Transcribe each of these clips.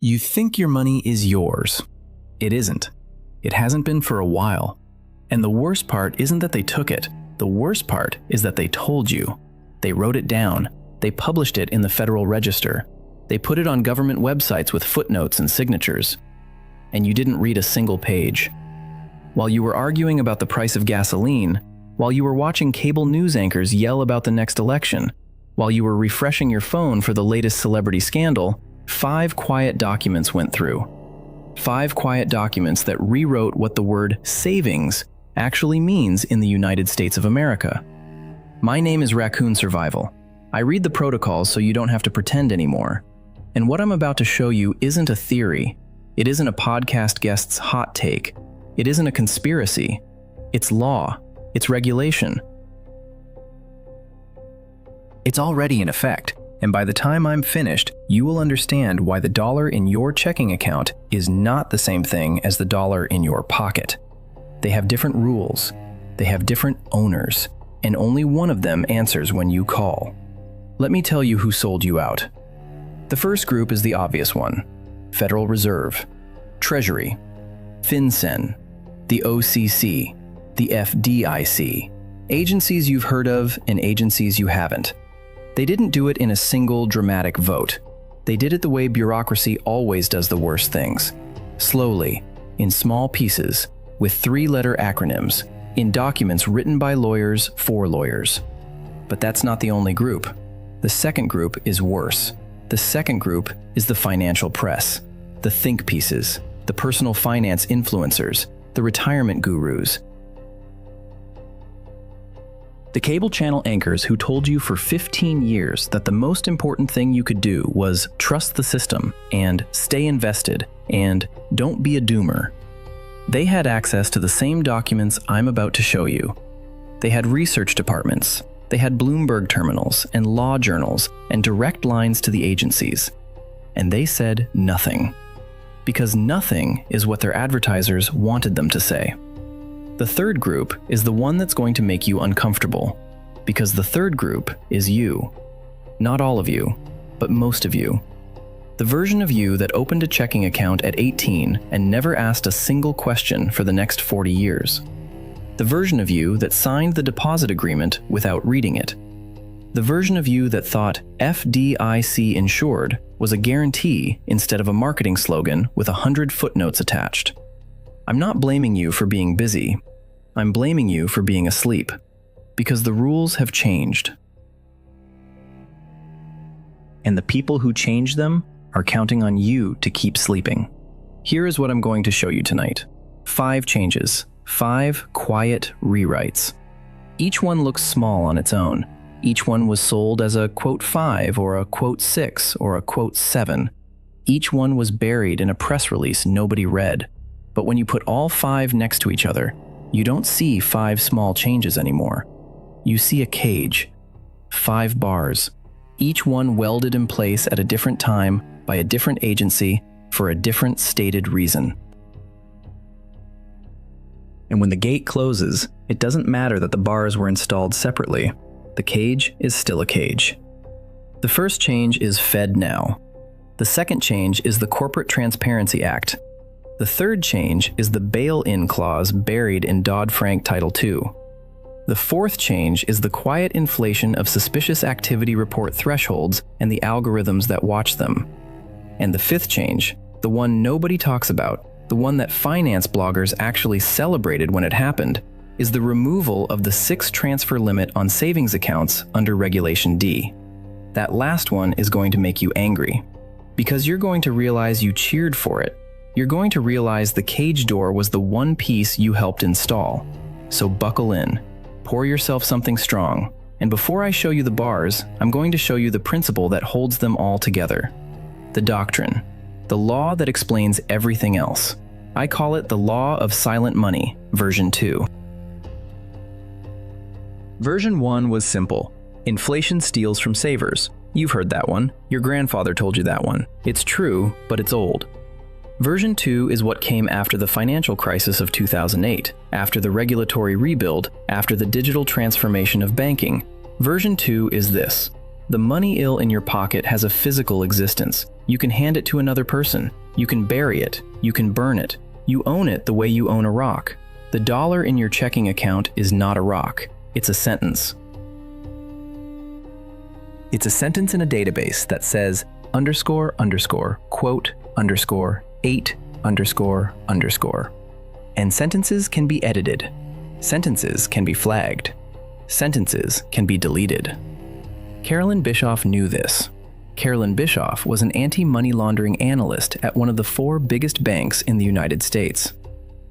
You think your money is yours. It isn't. It hasn't been for a while. And the worst part isn't that they took it. The worst part is that they told you. They wrote it down. They published it in the Federal Register. They put it on government websites with footnotes and signatures. And you didn't read a single page. While you were arguing about the price of gasoline, while you were watching cable news anchors yell about the next election, while you were refreshing your phone for the latest celebrity scandal, 5 quiet documents went through. 5 quiet documents that rewrote what the word savings actually means in the United States of America. My name is Raccoon Survival. I read the protocols so you don't have to pretend anymore. And what I'm about to show you isn't a theory. It isn't a podcast guest's hot take. It isn't a conspiracy. It's law. It's regulation. It's already in effect. And by the time I'm finished, you will understand why the dollar in your checking account is not the same thing as the dollar in your pocket. They have different rules. They have different owners. And only one of them answers when you call. Let me tell you who sold you out. The first group is the obvious one. Federal Reserve, Treasury, FinCEN, the OCC, the FDIC. Agencies you've heard of and agencies you haven't. They didn't do it in a single dramatic vote. They did it the way bureaucracy always does the worst things. Slowly, in small pieces, with 3-letter acronyms, in documents written by lawyers for lawyers. But that's not the only group. The second group is worse. The second group is the financial press, the think pieces, the personal finance influencers, the retirement gurus. The cable channel anchors who told you for 15 years that the most important thing you could do was trust the system and stay invested and don't be a doomer. They had access to the same documents I'm about to show you. They had research departments, they had Bloomberg terminals and law journals and direct lines to the agencies. And they said nothing. Because nothing is what their advertisers wanted them to say. The third group is the one that's going to make you uncomfortable, because the third group is you. Not all of you, but most of you. The version of you that opened a checking account at 18 and never asked a single question for the next 40 years. The version of you that signed the deposit agreement without reading it. The version of you that thought FDIC insured was a guarantee instead of a marketing slogan with 100 footnotes attached. I'm not blaming you for being busy. I'm blaming you for being asleep, because the rules have changed. And the people who changed them are counting on you to keep sleeping. Here is what I'm going to show you tonight. 5 changes, 5 quiet rewrites. Each one looks small on its own. Each one was sold as a quote 5 or a quote 6 or a quote 7. Each one was buried in a press release nobody read. But when you put all 5 next to each other, you don't see 5 small changes anymore. You see a cage. 5 bars. Each one welded in place at a different time by a different agency for a different stated reason. And when the gate closes, it doesn't matter that the bars were installed separately. The cage is still a cage. The first change is FedNow. The second change is the Corporate Transparency Act. The third change is the bail-in clause buried in Dodd-Frank Title II. The fourth change is the quiet inflation of suspicious activity report thresholds and the algorithms that watch them. And the fifth change, the one nobody talks about, the one that finance bloggers actually celebrated when it happened, is the removal of the 6-transfer limit on savings accounts under Regulation D. That last one is going to make you angry, because you're going to realize you cheered for it. You're going to realize the cage door was the one piece you helped install. So buckle in, pour yourself something strong, and before I show you the bars, I'm going to show you the principle that holds them all together. The doctrine, the law that explains everything else. I call it the Law of Silent Money, version 2. Version 1 was simple. Inflation steals from savers. You've heard that one. Your grandfather told you that one. It's true, but it's old. Version 2 is what came after the financial crisis of 2008, after the regulatory rebuild, after the digital transformation of banking. Version 2 is this. The money ill in your pocket has a physical existence. You can hand it to another person. You can bury it. You can burn it. You own it the way you own a rock. The dollar in your checking account is not a rock. It's a sentence. It's a sentence in a database that says underscore underscore quote underscore 8 underscore underscore. And sentences can be edited. Sentences can be flagged. Sentences can be deleted. Caroline Bischoff knew this. Caroline Bischoff was an anti-money laundering analyst at one of the 4 biggest banks in the United States.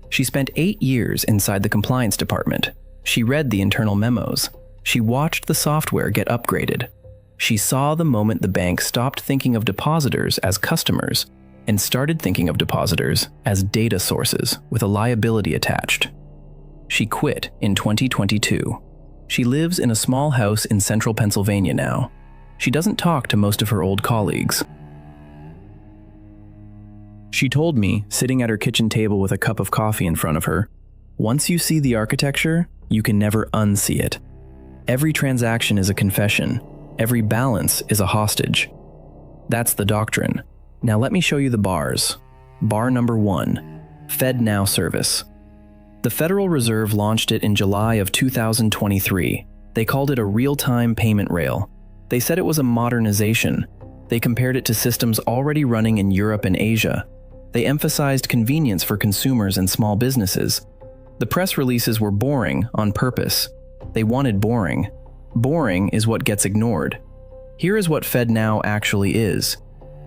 She spent 8 years inside the compliance department. She read the internal memos. She watched the software get upgraded. She saw the moment the bank stopped thinking of depositors as customers and started thinking of depositors as data sources with a liability attached. She quit in 2022. She lives in a small house in central Pennsylvania now. She doesn't talk to most of her old colleagues. She told me, sitting at her kitchen table with a cup of coffee in front of her, once you see the architecture, you can never unsee it. Every transaction is a confession. Every balance is a hostage. That's the doctrine. Now let me show you the bars. Bar number 1, FedNow service. The Federal Reserve launched it in July of 2023. They called it a real-time payment rail. They said it was a modernization. They compared it to systems already running in Europe and Asia. They emphasized convenience for consumers and small businesses. The press releases were boring on purpose. They wanted boring. Boring is what gets ignored. Here is what FedNow actually is.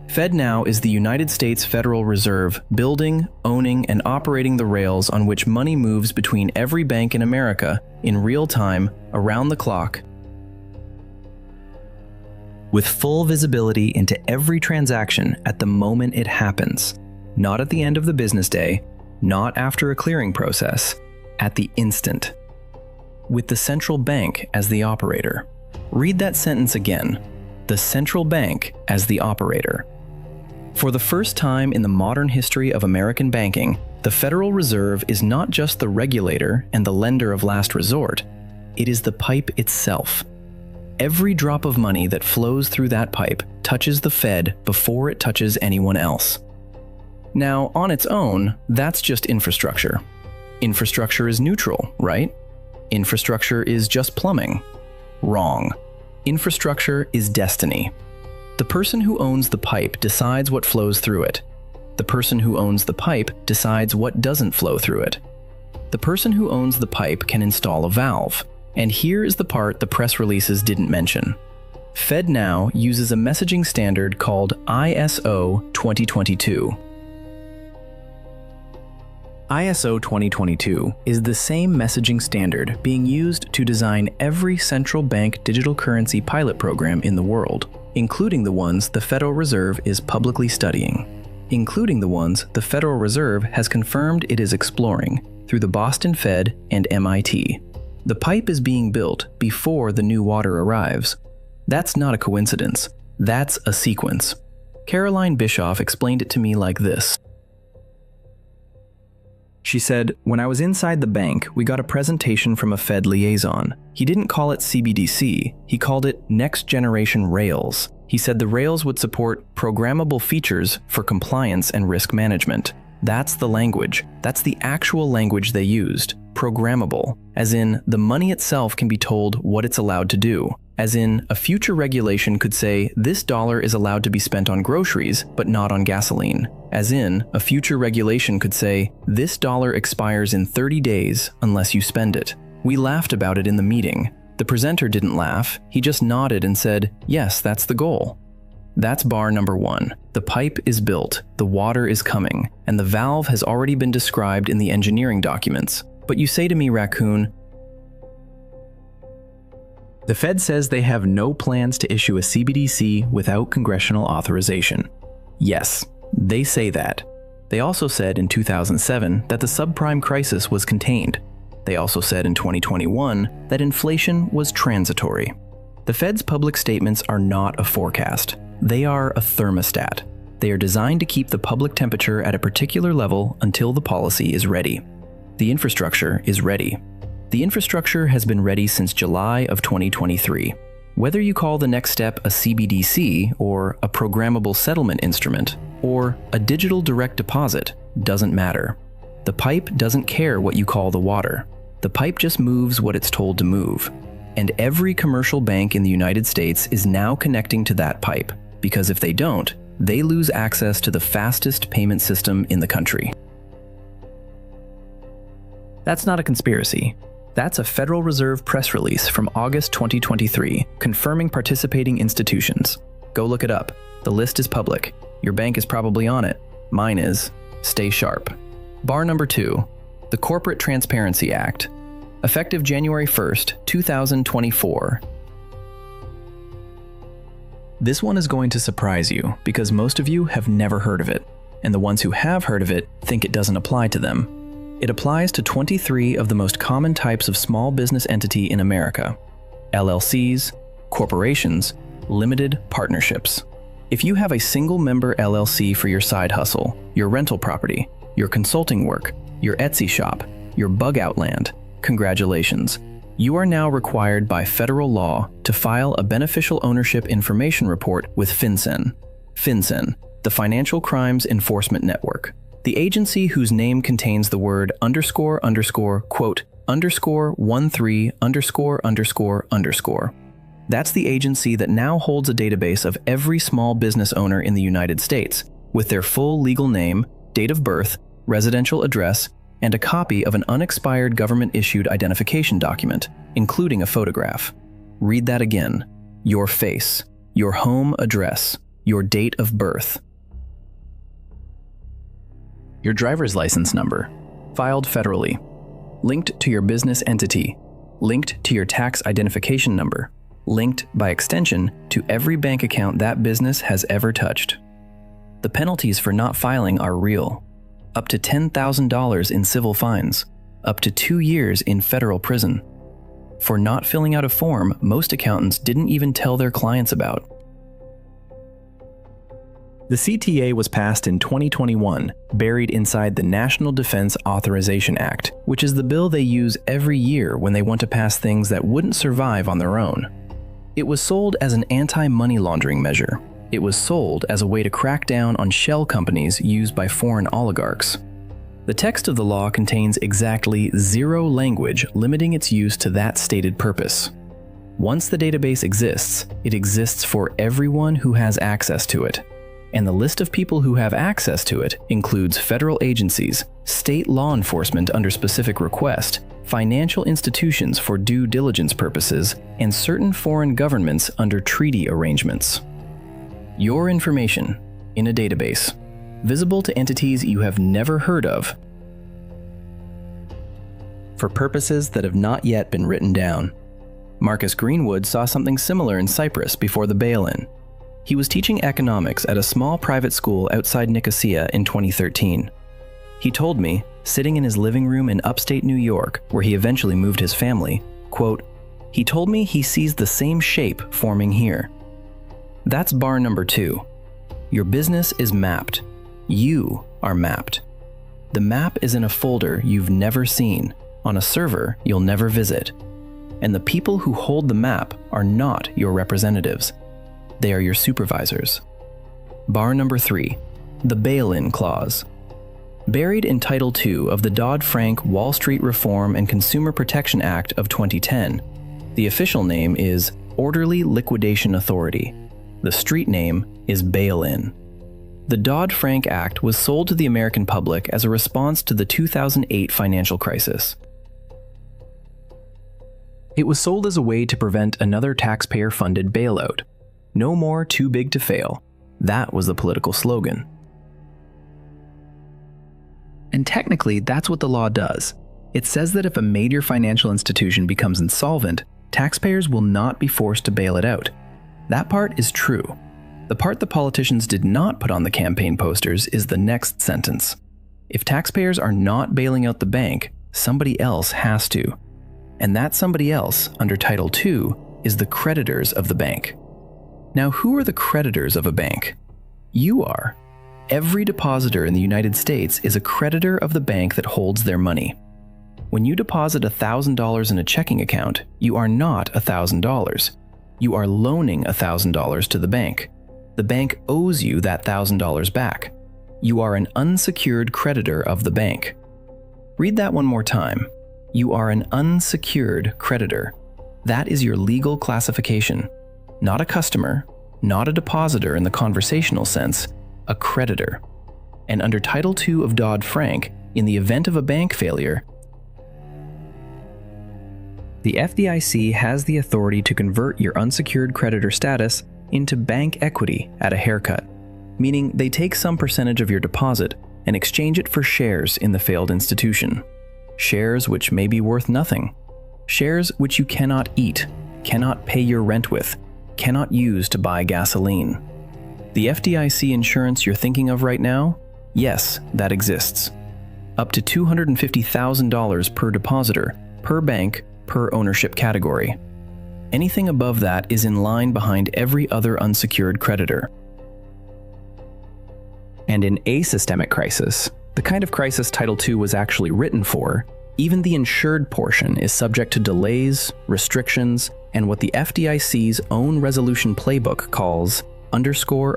FedNow is the United States Federal Reserve building, owning, and operating the rails on which money moves between every bank in America in real time, around the clock, with full visibility into every transaction at the moment it happens, not at the end of the business day, not after a clearing process, at the instant. With the central bank as the operator. Read that sentence again. The central bank as the operator. For the first time in the modern history of American banking, the Federal Reserve is not just the regulator and the lender of last resort, it is the pipe itself. Every drop of money that flows through that pipe touches the Fed before it touches anyone else. Now, on its own, that's just infrastructure. Infrastructure is neutral, right? Infrastructure is just plumbing. Wrong. Infrastructure is destiny. The person who owns the pipe decides what flows through it. The person who owns the pipe decides what doesn't flow through it. The person who owns the pipe can install a valve. And here is the part the press releases didn't mention. FedNow uses a messaging standard called ISO 2022. ISO 2022 is the same messaging standard being used to design every central bank digital currency pilot program in the world, including the ones the Federal Reserve is publicly studying, including the ones the Federal Reserve has confirmed it is exploring through the Boston Fed and MIT. The pipe is being built before the new water arrives. That's not a coincidence. That's a sequence. Caroline Bischoff explained it to me like this. She said, when I was inside the bank, we got a presentation from a Fed liaison. He didn't call it CBDC, he called it Next Generation Rails. He said the rails would support programmable features for compliance and risk management. That's the language. That's the actual language they used. Programmable, as in the money itself can be told what it's allowed to do. As in, a future regulation could say this dollar is allowed to be spent on groceries, but not on gasoline. As in, a future regulation could say this dollar expires in 30 days unless you spend it. We laughed about it in the meeting. The presenter didn't laugh, he just nodded and said, yes, that's the goal. That's bar number 1. The pipe is built, the water is coming, and the valve has already been described in the engineering documents. But you say to me, Raccoon, the Fed says they have no plans to issue a CBDC without congressional authorization. Yes, they say that. They also said in 2007 that the subprime crisis was contained. They also said in 2021 that inflation was transitory. The Fed's public statements are not a forecast. They are a thermostat. They are designed to keep the public temperature at a particular level until the policy is ready. The infrastructure is ready. The infrastructure has been ready since July of 2023. Whether you call the next step a CBDC or a programmable settlement instrument or a digital direct deposit doesn't matter. The pipe doesn't care what you call the water. The pipe just moves what it's told to move. And every commercial bank in the United States is now connecting to that pipe, because if they don't, they lose access to the fastest payment system in the country. That's not a conspiracy. That's a Federal Reserve press release from August 2023, confirming participating institutions. Go look it up. The list is public. Your bank is probably on it. Mine is. Stay sharp. Bar number 2, the Corporate Transparency Act. Effective January 1st, 2024. This one is going to surprise you because most of you have never heard of it, and the ones who have heard of it think it doesn't apply to them. It applies to 23 of the most common types of small business entity in America: LLCs, corporations, limited partnerships. If you have a single-member LLC for your side hustle, your rental property, your consulting work, your Etsy shop, your bug-out land, congratulations. You are now required by federal law to file a beneficial ownership information report with FinCEN. FinCEN, the Financial Crimes Enforcement Network. The agency whose name contains the word quote, _13 _____. That's the agency that now holds a database of every small business owner in the United States, with their full legal name, date of birth, residential address, and a copy of an unexpired government-issued identification document, including a photograph. Read that again. Your face, your home address, your date of birth. Your driver's license number, filed federally, linked to your business entity, linked to your tax identification number, linked by extension to every bank account that business has ever touched. The penalties for not filing are real. Up to $10,000 in civil fines, up to 2 years in federal prison. For not filling out a form most accountants didn't even tell their clients about. The CTA was passed in 2021, buried inside the National Defense Authorization Act, which is the bill they use every year when they want to pass things that wouldn't survive on their own. It was sold as an anti-money laundering measure. It was sold as a way to crack down on shell companies used by foreign oligarchs. The text of the law contains exactly 0 language limiting its use to that stated purpose. Once the database exists, it exists for everyone who has access to it. And the list of people who have access to it includes federal agencies, state law enforcement under specific request, financial institutions for due diligence purposes, and certain foreign governments under treaty arrangements. Your information in a database, visible to entities you have never heard of, for purposes that have not yet been written down. Marcus Greenwood saw something similar in Cyprus before the bail-in. He was teaching economics at a small private school outside Nicosia in 2013. He told me, sitting in his living room in upstate New York, where he eventually moved his family, quote, he told me he sees the same shape forming here. That's bar number 2. Your business is mapped. You are mapped. The map is in a folder you've never seen, on a server you'll never visit. And the people who hold the map are not your representatives. They are your supervisors. Bar number 3, the bail-in clause. Buried in Title II of the Dodd-Frank Wall Street Reform and Consumer Protection Act of 2010, the official name is Orderly Liquidation Authority. The street name is bail-in. The Dodd-Frank Act was sold to the American public as a response to the 2008 financial crisis. It was sold as a way to prevent another taxpayer-funded bailout. No more too big to fail. That was the political slogan. And technically, that's what the law does. It says that if a major financial institution becomes insolvent, taxpayers will not be forced to bail it out. That part is true. The part the politicians did not put on the campaign posters is the next sentence. If taxpayers are not bailing out the bank, somebody else has to. And that somebody else, under Title II, is the creditors of the bank. Now, who are the creditors of a bank? You are. Every depositor in the United States is a creditor of the bank that holds their money. When you deposit $1,000 in a checking account, you are not $1,000. You are loaning $1,000 to the bank. The bank owes you that $1,000 back. You are an unsecured creditor of the bank. Read that one more time. You are an unsecured creditor. That is your legal classification. Not a customer, not a depositor in the conversational sense, a creditor. And under Title II of Dodd-Frank, in the event of a bank failure, the FDIC has the authority to convert your unsecured creditor status into bank equity at a haircut, meaning they take some percentage of your deposit and exchange it for shares in the failed institution. Shares which may be worth nothing. Shares which you cannot eat, cannot pay your rent with, cannot use to buy gasoline. The FDIC insurance you're thinking of right now? Yes, that exists. Up to $250,000 per depositor, per bank, per ownership category. Anything above that is in line behind every other unsecured creditor. And in a systemic crisis, the kind of crisis Title II was actually written for, even the insured portion is subject to delays, restrictions, and what the FDIC's own resolution playbook calls __quote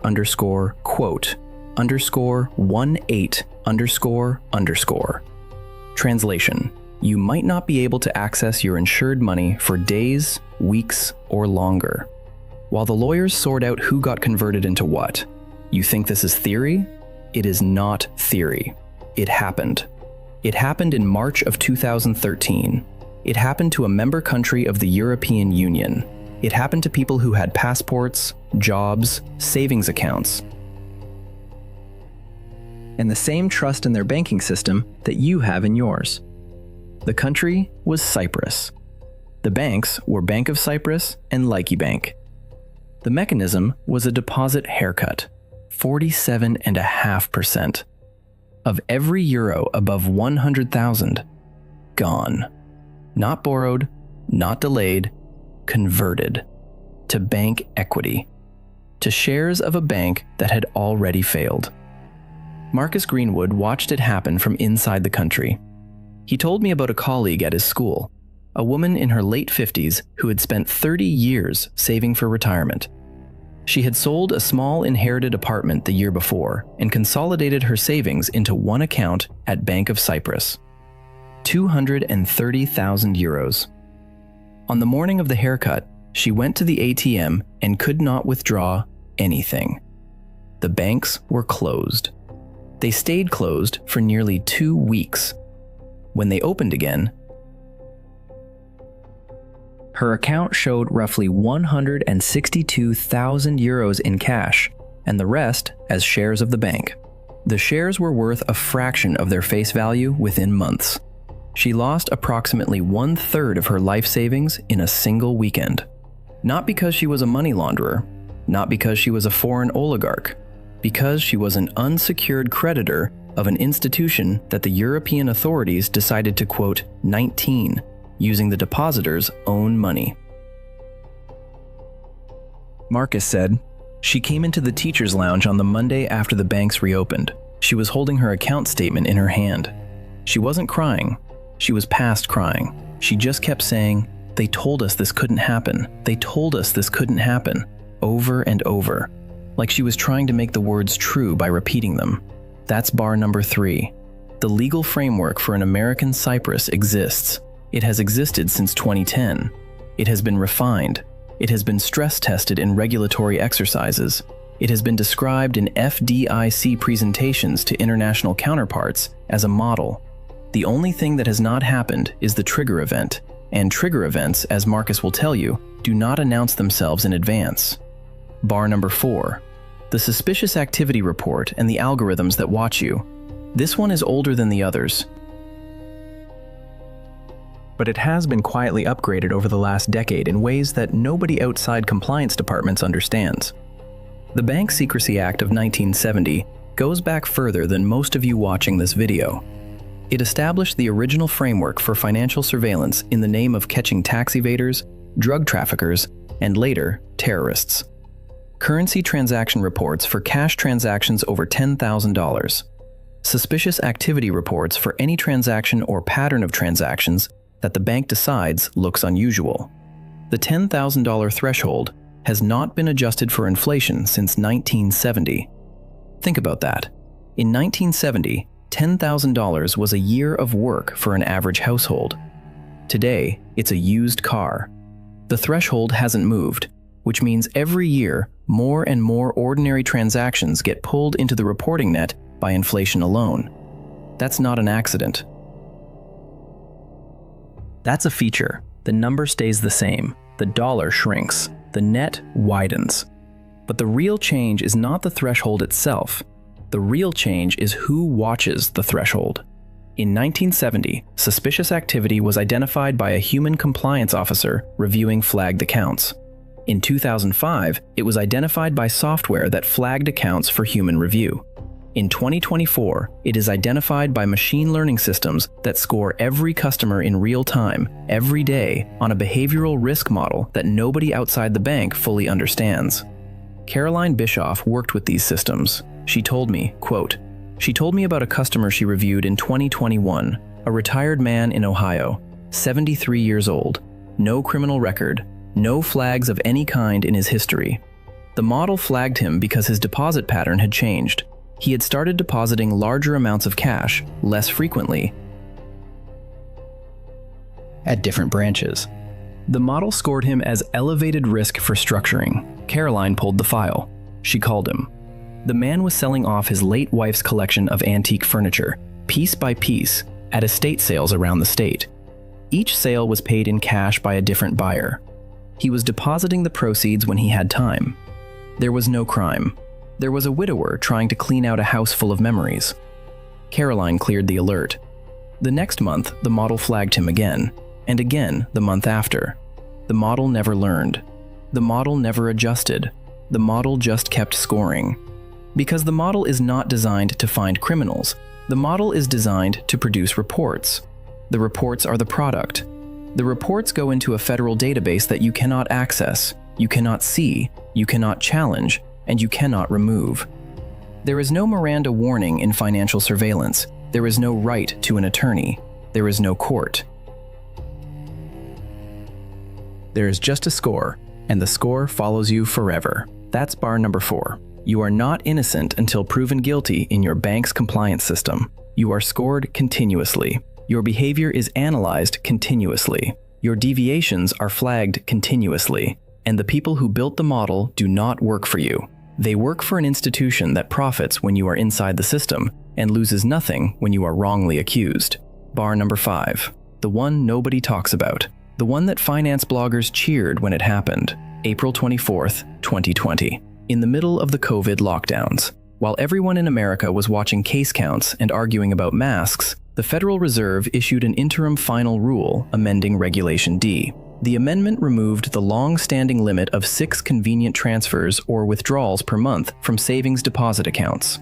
_18__. Translation: you might not be able to access your insured money for days, weeks, or longer. While the lawyers sort out who got converted into what, you think this is theory? It is not theory. It happened. It happened in March of 2013. It happened to a member country of the European Union. It happened to people who had passports, jobs, savings accounts, and the same trust in their banking system that you have in yours. The country was Cyprus. The banks were Bank of Cyprus and Laiki Bank. The mechanism was a deposit haircut, 47.5%. Of every euro above 100,000, gone. Not borrowed, not delayed, converted to bank equity, to shares of a bank that had already failed. Marcus Greenwood watched it happen from inside the country. He told me about a colleague at his school, a woman in her late 50s who had spent 30 years saving for retirement. She had sold a small inherited apartment the year before and consolidated her savings into one account at Bank of Cyprus. 230,000 euros. On the morning of the haircut, she went to the ATM and could not withdraw anything. The banks were closed. They stayed closed for nearly 2 weeks. When they opened again, her account showed roughly 162,000 euros in cash, and the rest as shares of the bank. The shares were worth a fraction of their face value within months. She lost approximately 1/3 of her life savings in a single weekend. Not because she was a money launderer, not because she was a foreign oligarch, because she was an unsecured creditor of an institution that the European authorities decided to quote 19, using the depositors' own money. Marcus said, she came into the teacher's lounge on the Monday after the banks reopened. She was holding her account statement in her hand. She wasn't crying. She was past crying. She just kept saying, "They told us this couldn't happen. They told us this couldn't happen," over and over, like she was trying to make the words true by repeating them. That's bar number 3. The legal framework for an American Cyprus exists. It has existed since 2010. It has been refined. It has been stress tested in regulatory exercises. It has been described in FDIC presentations to international counterparts as a model. The only thing that has not happened is the trigger event, and trigger events, as Marcus will tell you, do not announce themselves in advance. Bar number 4. The suspicious activity report and the algorithms that watch you. This one is older than the others, but it has been quietly upgraded over the last decade in ways that nobody outside compliance departments understands. The Bank Secrecy Act of 1970 goes back further than most of you watching this video. It established the original framework for financial surveillance in the name of catching tax evaders, drug traffickers, and later, terrorists. Currency transaction reports for cash transactions over $10,000. Suspicious activity reports for any transaction or pattern of transactions that the bank decides looks unusual. The $10,000 threshold has not been adjusted for inflation since 1970. Think about that. In 1970, $10,000 was a year of work for an average household. Today, it's a used car. The threshold hasn't moved, which means every year, more and more ordinary transactions get pulled into the reporting net by inflation alone. That's not an accident. That's a feature. The number stays the same. The dollar shrinks. The net widens. But the real change is not the threshold itself. The real change is who watches the threshold. In 1970, suspicious activity was identified by a human compliance officer reviewing flagged accounts. In 2005, it was identified by software that flagged accounts for human review. In 2024, it is identified by machine learning systems that score every customer in real time, every day, on a behavioral risk model that nobody outside the bank fully understands. Caroline Bischoff worked with these systems. She told me, quote, "She told me about a customer she reviewed in 2021, a retired man in Ohio, 73 years old, no criminal record, no flags of any kind in his history. The model flagged him because his deposit pattern had changed. He had started depositing larger amounts of cash, less frequently, at different branches. The model scored him as elevated risk for structuring. Caroline pulled the file. She called him. The man was selling off his late wife's collection of antique furniture, piece by piece, at estate sales around the state. Each sale was paid in cash by a different buyer. He was depositing the proceeds when he had time. There was no crime. There was a widower trying to clean out a house full of memories. Caroline cleared the alert. The next month, the model flagged him again, and again the month after. The model never learned. The model never adjusted. The model just kept scoring. Because the model is not designed to find criminals. The model is designed to produce reports. The reports are the product. The reports go into a federal database that you cannot access, you cannot see, you cannot challenge, and you cannot remove. There is no Miranda warning in financial surveillance. There is no right to an attorney. There is no court. There is just a score, and the score follows you forever. That's bar number 4. You are not innocent until proven guilty in your bank's compliance system. You are scored continuously. Your behavior is analyzed continuously. Your deviations are flagged continuously. And the people who built the model do not work for you. They work for an institution that profits when you are inside the system and loses nothing when you are wrongly accused. Bar number 5. The one nobody talks about. The one that finance bloggers cheered when it happened. April 24th, 2020. In the middle of the COVID lockdowns, while everyone in America was watching case counts and arguing about masks, the Federal Reserve issued an interim final rule amending Regulation D. The amendment removed the long-standing limit of 6 convenient transfers or withdrawals per month from savings deposit accounts.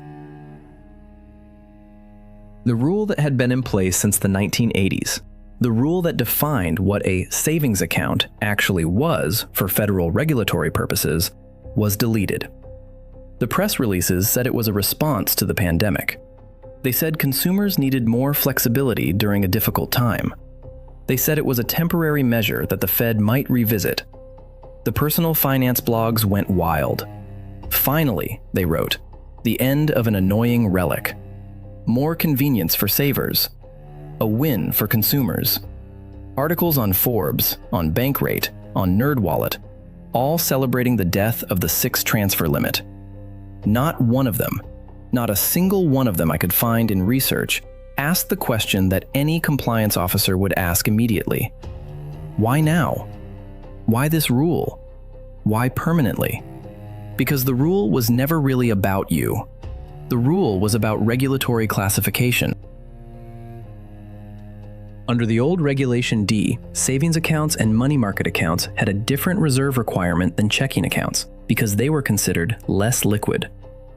The rule that had been in place since the 1980s, the rule that defined what a savings account actually was for federal regulatory purposes, was deleted. The press releases said it was a response to the pandemic. They said consumers needed more flexibility during a difficult time. They said it was a temporary measure that the Fed might revisit. The personal finance blogs went wild. Finally, they wrote, the end of an annoying relic. More convenience for savers. A win for consumers. Articles on Forbes, on Bankrate, on NerdWallet, all celebrating the death of the 6 transfer limit. Not one of them, not a single one of them I could find in research, asked the question that any compliance officer would ask immediately. Why now? Why this rule? Why permanently? Because the rule was never really about you. The rule was about regulatory classification. Under the old Regulation D, savings accounts and money market accounts had a different reserve requirement than checking accounts because they were considered less liquid.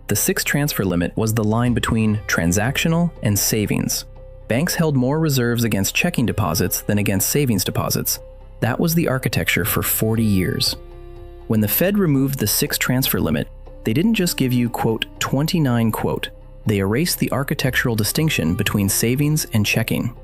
The 6 transfer limit was the line between transactional and savings. Banks held more reserves against checking deposits than against savings deposits. That was the architecture for 40 years. When the Fed removed the 6 transfer limit, they didn't just give you, quote, 29, quote. They erased the architectural distinction between savings and checking.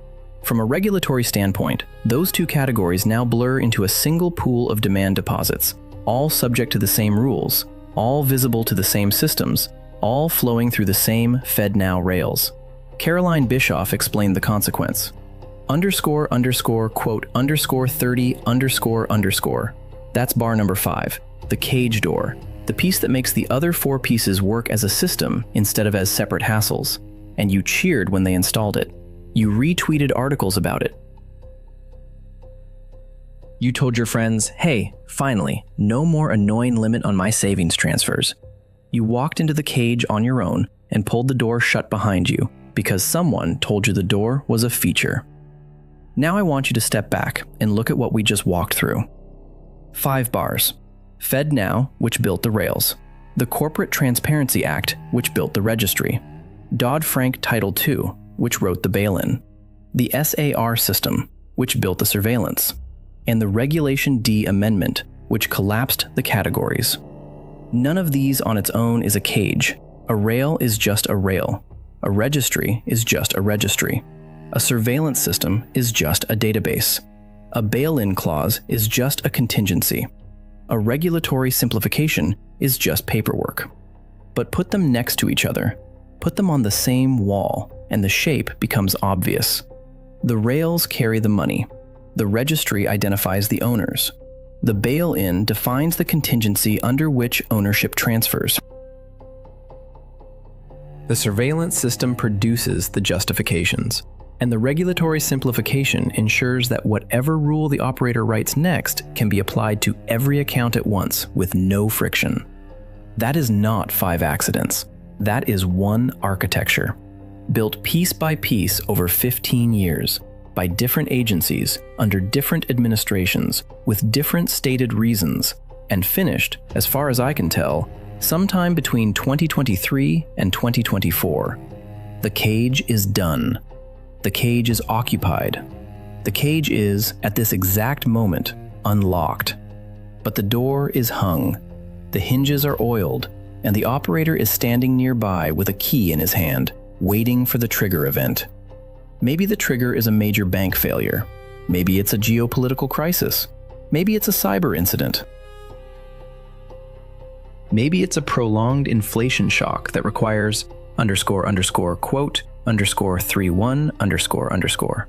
From a regulatory standpoint, those two categories now blur into a single pool of demand deposits, all subject to the same rules, all visible to the same systems, all flowing through the same FedNow rails. Caroline Bischoff explained the consequence. __, quote, _30, __. That's bar number 5, the cage door, the piece that makes the other 4 pieces work as a system instead of as separate hassles. And you cheered when they installed it. You retweeted articles about it. You told your friends, hey, finally, no more annoying limit on my savings transfers. You walked into the cage on your own and pulled the door shut behind you because someone told you the door was a feature. Now I want you to step back and look at what we just walked through. 5 bars. FedNow, which built the rails. The Corporate Transparency Act, which built the registry. Dodd-Frank Title II, which wrote the bail-in. The SAR system, which built the surveillance. And the Regulation D amendment, which collapsed the categories. None of these on its own is a cage. A rail is just a rail. A registry is just a registry. A surveillance system is just a database. A bail-in clause is just a contingency. A regulatory simplification is just paperwork. But put them next to each other. Put them on the same wall, and the shape becomes obvious. The rails carry the money. The registry identifies the owners. The bail-in defines the contingency under which ownership transfers. The surveillance system produces the justifications, and the regulatory simplification ensures that whatever rule the operator writes next can be applied to every account at once with no friction. That is not 5 accidents. That is one architecture, built piece by piece over 15 years, by different agencies, under different administrations, with different stated reasons, and finished, as far as I can tell, sometime between 2023 and 2024. The cage is done. The cage is occupied. The cage is, at this exact moment, unlocked. But the door is hung. The hinges are oiled, and the operator is standing nearby with a key in his hand, waiting for the trigger event. Maybe the trigger is a major bank failure. Maybe it's a geopolitical crisis. Maybe it's a cyber incident. Maybe it's a prolonged inflation shock that requires __, quote, _31, __.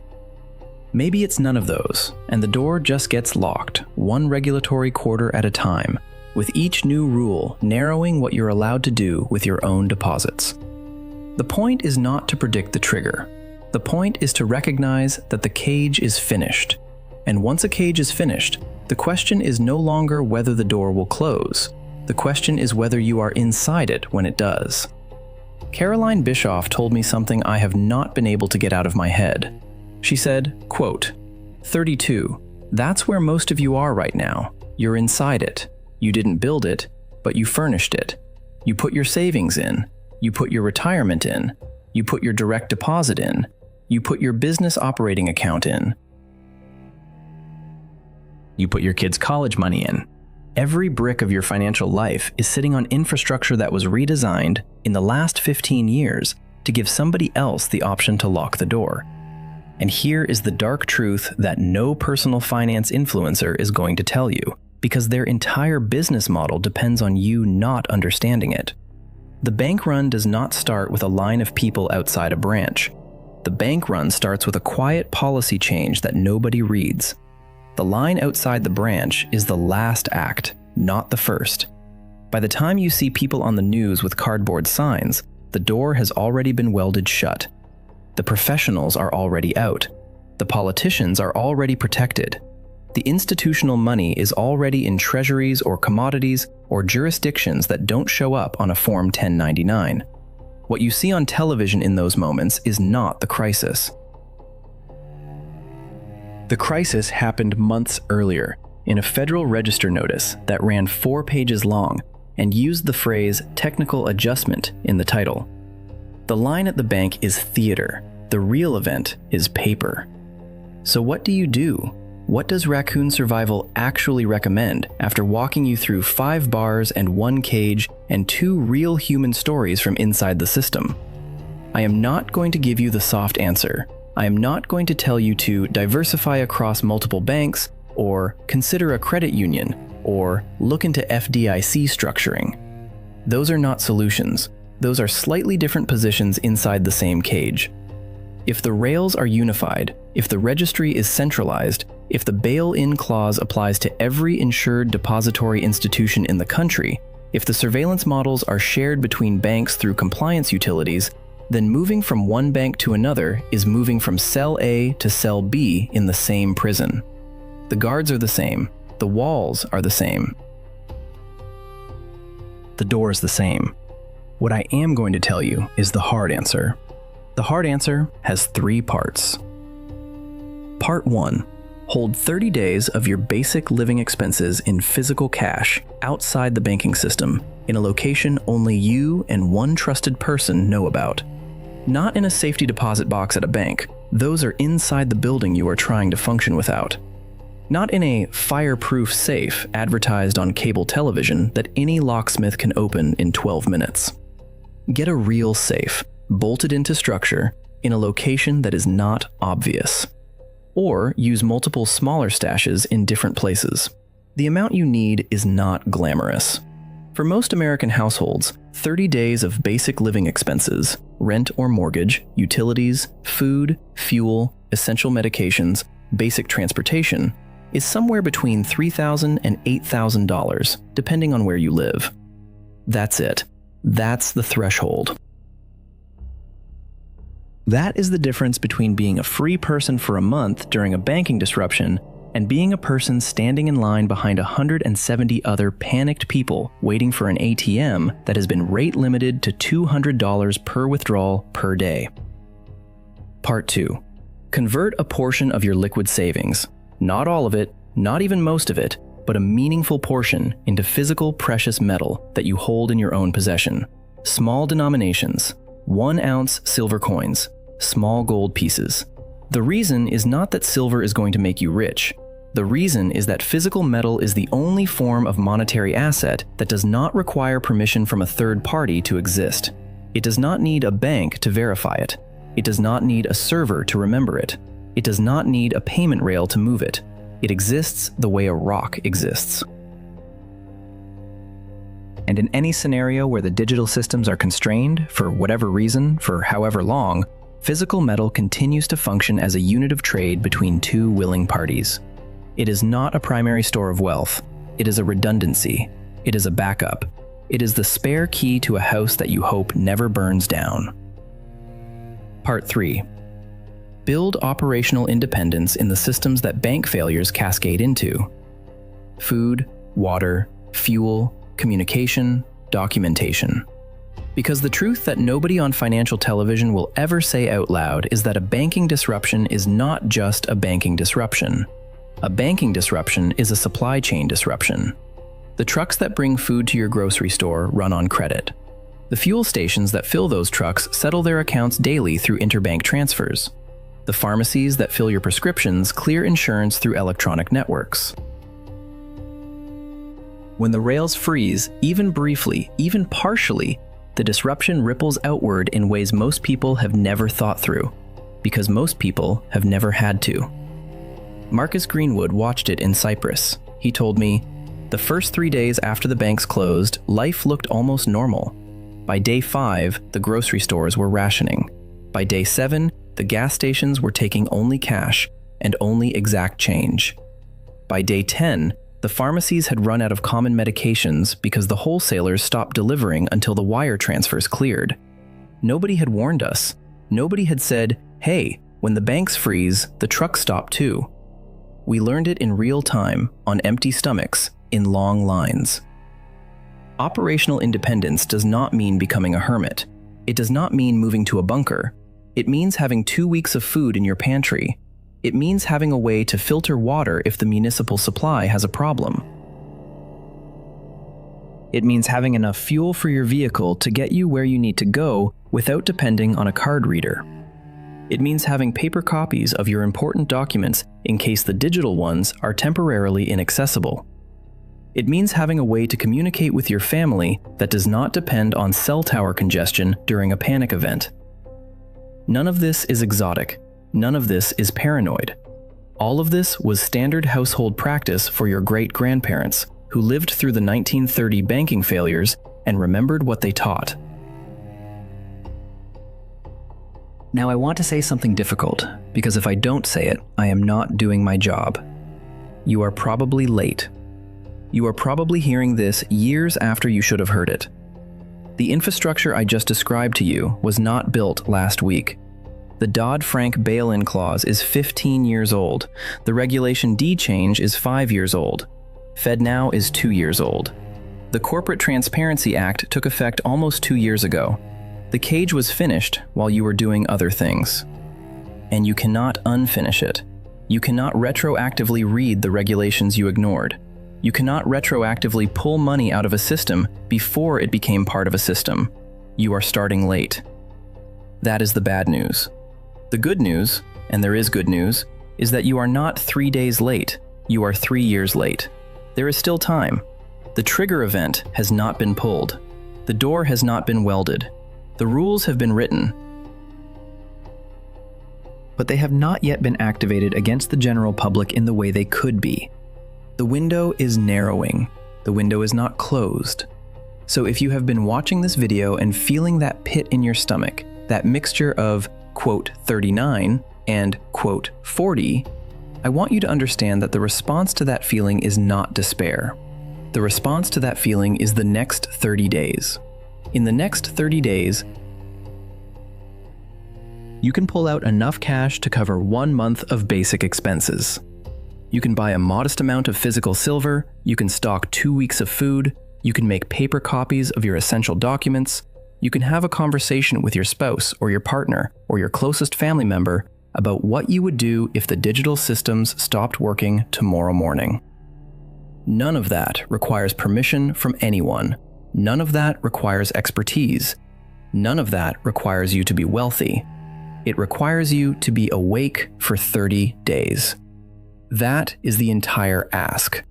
Maybe it's none of those, and the door just gets locked, one regulatory quarter at a time, with each new rule narrowing what you're allowed to do with your own deposits. The point is not to predict the trigger. The point is to recognize that the cage is finished. And once a cage is finished, the question is no longer whether the door will close. The question is whether you are inside it when it does. Caroline Bischoff told me something I have not been able to get out of my head. She said, quote, 32, that's where most of you are right now. You're inside it. You didn't build it, but you furnished it. You put your savings in. You put your retirement in. You put your direct deposit in. You put your business operating account in. You put your kids' college money in. Every brick of your financial life is sitting on infrastructure that was redesigned in the last 15 years to give somebody else the option to lock the door. And here is the dark truth that no personal finance influencer is going to tell you, because their entire business model depends on you not understanding it. The bank run does not start with a line of people outside a branch. The bank run starts with a quiet policy change that nobody reads. The line outside the branch is the last act, not the first. By the time you see people on the news with cardboard signs, the door has already been welded shut. The professionals are already out. The politicians are already protected. The institutional money is already in treasuries or commodities or jurisdictions that don't show up on a Form 1099. What you see on television in those moments is not the crisis. The crisis happened months earlier in a Federal Register notice that ran 4 pages long and used the phrase technical adjustment in the title. The line at the bank is theater. The real event is paper. So what do? What does Raccoon Survival actually recommend after walking you through 5 bars and 1 cage and 2 real human stories from inside the system? I am not going to give you the soft answer. I am not going to tell you to diversify across multiple banks, or consider a credit union, or look into FDIC structuring. Those are not solutions. Those are slightly different positions inside the same cage. If the rails are unified, if the registry is centralized, if the bail-in clause applies to every insured depository institution in the country, if the surveillance models are shared between banks through compliance utilities, then moving from one bank to another is moving from cell A to cell B in the same prison. The guards are the same. The walls are the same. The door is the same. What I am going to tell you is the hard answer. The hard answer has 3 parts. Part 1. Hold 30 days of your basic living expenses in physical cash outside the banking system, in a location only you and one trusted person know about. Not in a safety deposit box at a bank. Those are inside the building you are trying to function without. Not in a fireproof safe advertised on cable television that any locksmith can open in 12 minutes. Get a real safe, bolted into structure, in a location that is not obvious. Or use multiple smaller stashes in different places. The amount you need is not glamorous. For most American households, 30 days of basic living expenses, rent or mortgage, utilities, food, fuel, essential medications, basic transportation, is somewhere between $3,000 and $8,000, depending on where you live. That's it. That's the threshold. That is the difference between being a free person for a month during a banking disruption and being a person standing in line behind 170 other panicked people waiting for an ATM that has been rate limited to $200 per withdrawal per day. Part 2. Convert a portion of your liquid savings, not all of it, not even most of it, but a meaningful portion, into physical precious metal that you hold in your own possession. Small denominations, 1-ounce silver coins, small gold pieces. The reason is not that silver is going to make you rich. The reason is that physical metal is the only form of monetary asset that does not require permission from a third party to exist. It does not need a bank to verify it. It does not need a server to remember it. It does not need a payment rail to move it. It exists the way a rock exists. And in any scenario where the digital systems are constrained, for whatever reason, for however long, physical metal continues to function as a unit of trade between 2 willing parties. It is not a primary store of wealth. It is a redundancy. It is a backup. It is the spare key to a house that you hope never burns down. Part 3. Build operational independence in the systems that bank failures cascade into. Food, water, fuel, communication, documentation. Because the truth that nobody on financial television will ever say out loud is that a banking disruption is not just a banking disruption. A banking disruption is a supply chain disruption. The trucks that bring food to your grocery store run on credit. The fuel stations that fill those trucks settle their accounts daily through interbank transfers. The pharmacies that fill your prescriptions clear insurance through electronic networks. When the rails freeze, even briefly, even partially, the disruption ripples outward in ways most people have never thought through, because most people have never had to. Marcus Greenwood watched it in Cyprus. He told me, "The first 3 days after the banks closed, life looked almost normal. By day 5, the grocery stores were rationing. By day 7, the gas stations were taking only cash and only exact change. By day 10, the pharmacies had run out of common medications because the wholesalers stopped delivering until the wire transfers cleared. Nobody had warned us. Nobody had said, hey, when the banks freeze, the trucks stop too. We learned it in real time, on empty stomachs, in long lines." Operational independence does not mean becoming a hermit. It does not mean moving to a bunker. It means having 2 weeks of food in your pantry. It means having a way to filter water if the municipal supply has a problem. It means having enough fuel for your vehicle to get you where you need to go without depending on a card reader. It means having paper copies of your important documents in case the digital ones are temporarily inaccessible. It means having a way to communicate with your family that does not depend on cell tower congestion during a panic event. None of this is exotic. None of this is paranoid. All of this was standard household practice for your great-grandparents who lived through the 1930 banking failures and remembered what they taught. Now I want to say something difficult, because if I don't say it, I am not doing my job. You are probably late. You are probably hearing this years after you should have heard it. The infrastructure I just described to you was not built last week. The Dodd-Frank bail-in clause is 15 years old. The Regulation D change is 5 years old. FedNow is 2 years old. The Corporate Transparency Act took effect almost 2 years ago. The cage was finished while you were doing other things. And you cannot unfinish it. You cannot retroactively read the regulations you ignored. You cannot retroactively pull money out of a system before it became part of a system. You are starting late. That is the bad news. The good news, and there is good news, is that you are not 3 days late. You are 3 years late. There is still time. The trigger event has not been pulled. The door has not been welded. The rules have been written, but they have not yet been activated against the general public in the way they could be. The window is narrowing. The window is not closed. So if you have been watching this video and feeling that pit in your stomach, that mixture of, quote, 39 and, quote, 40, I want you to understand that the response to that feeling is not despair. The response to that feeling is the next 30 days. In the next 30 days, you can pull out enough cash to cover 1 month of basic expenses. You can buy a modest amount of physical silver, you can stock 2 weeks of food, you can make paper copies of your essential documents, you can have a conversation with your spouse or your partner or your closest family member about what you would do if the digital systems stopped working tomorrow morning. None of that requires permission from anyone. None of that requires expertise. None of that requires you to be wealthy. It requires you to be awake for 30 days. That is the entire ask.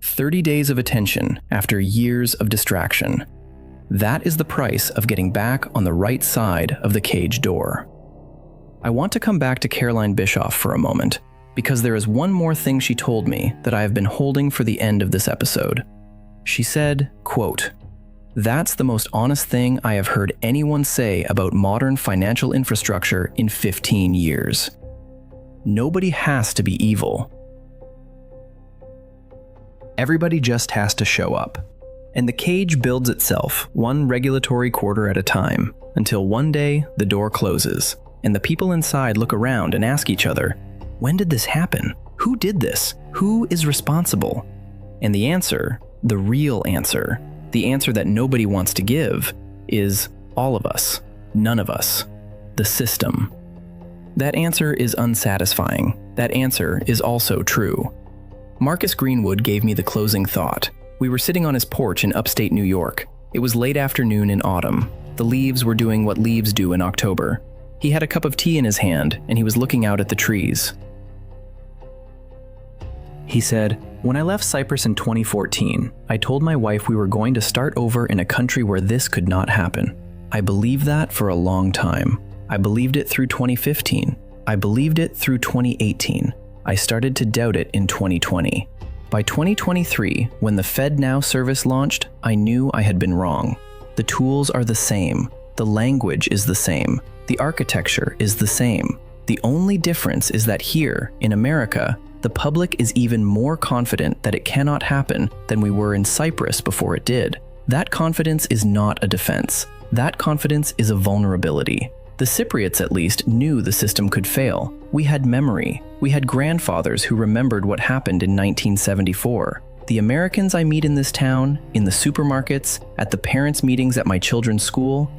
30 days of attention after years of distraction. That is the price of getting back on the right side of the cage door. I want to come back to Caroline Bischoff for a moment, because there is one more thing she told me that I have been holding for the end of this episode. She said, quote, "That's the most honest thing I have heard anyone say about modern financial infrastructure in 15 years. Nobody has to be evil. Everybody just has to show up. And the cage builds itself, one regulatory quarter at a time, until one day the door closes, and the people inside look around and ask each other, when did this happen? Who did this? Who is responsible? And the answer, the real answer, the answer that nobody wants to give, is all of us, none of us, the system. That answer is unsatisfying. That answer is also true. Marcus Greenwood gave me the closing thought. We were sitting on his porch in upstate New York. It was late afternoon in autumn. The leaves were doing what leaves do in October. He had a cup of tea in his hand, and he was looking out at the trees. He said, "When I left Cyprus in 2014, I told my wife we were going to start over in a country where this could not happen. I believed that for a long time. I believed it through 2015. I believed it through 2018. I started to doubt it in 2020. By 2023, when the FedNow service launched, I knew I had been wrong. The tools are the same. The language is the same. The architecture is the same. The only difference is that here, in America, the public is even more confident that it cannot happen than we were in Cyprus before it did. That confidence is not a defense. That confidence is a vulnerability. The Cypriots, at least, knew the system could fail. We had memory. We had grandfathers who remembered what happened in 1974. The Americans I meet in this town, in the supermarkets, at the parents' meetings at my children's school,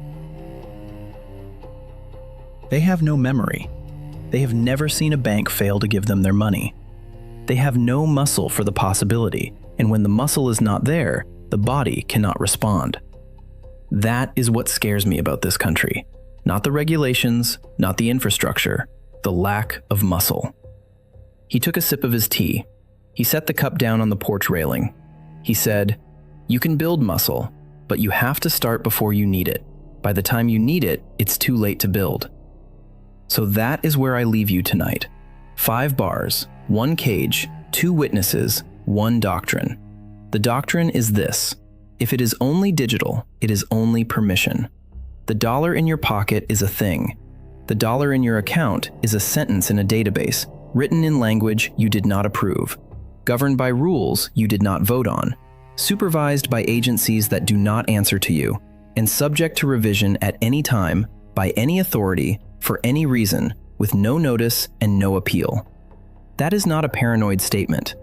they have no memory. They have never seen a bank fail to give them their money. They have no muscle for the possibility, and when the muscle is not there, the body cannot respond. That is what scares me about this country. Not the regulations, not the infrastructure, the lack of muscle." He took a sip of his tea. He set the cup down on the porch railing. He said, "You can build muscle, but you have to start before you need it. By the time you need it, it's too late to build." So that is where I leave you tonight. 5 bars, 1 cage, 2 witnesses, 1 doctrine. The doctrine is this: if it is only digital, it is only permission. The dollar in your pocket is a thing. The dollar in your account is a sentence in a database, written in language you did not approve, governed by rules you did not vote on, supervised by agencies that do not answer to you, and subject to revision at any time by any authority for any reason, with no notice and no appeal. That is not a paranoid statement.